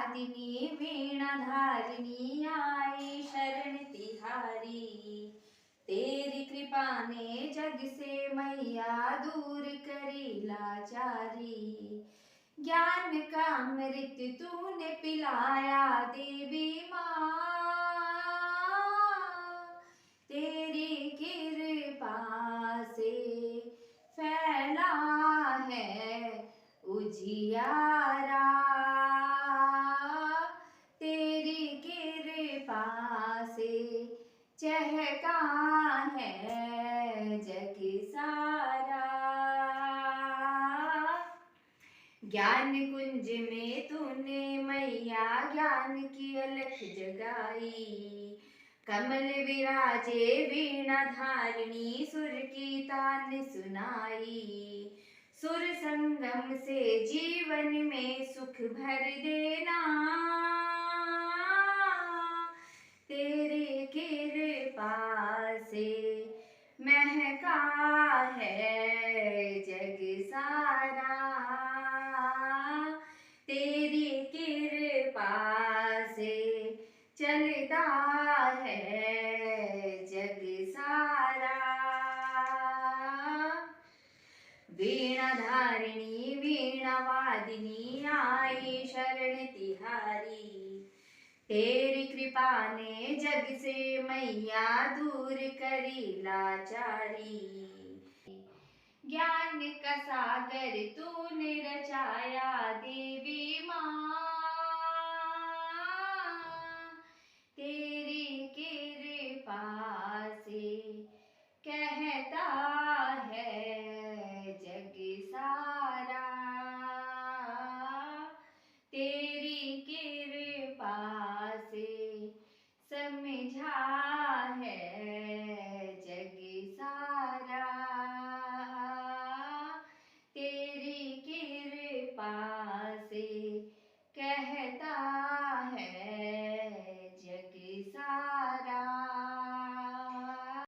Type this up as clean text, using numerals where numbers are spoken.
वादिनी वीणा धारिणी आई शरण तिहारी। तेरी कृपा ने जग से मैया दूर करी लाचारी। ज्ञान का अमृत तूने पिलाया देवी माँ, तेरी कृपा से फैला है उजियारा। तेरी कृपा से चहका है जग सारा। ज्ञान कुंज में तूने मैया ज्ञान की अलख जगाई। कमल विराजे वीणा धारिणी सुर की तान सुनाई। सुर संगम से जीवन में सुख भर देना, तेरी कृपा से महका है जग सारा। तेरी कृपा से चलता है जग सारा। वीणा धारिणी वीणा वादिनी आई शरण तिहारी। तेरी कृपा ने जग से मैया दूर करी लाचारी। ज्ञान का सागर तूने रचाया देवी माँ, तेरी कृपा से कहता है जग सारा। तेरी कृपा से समझा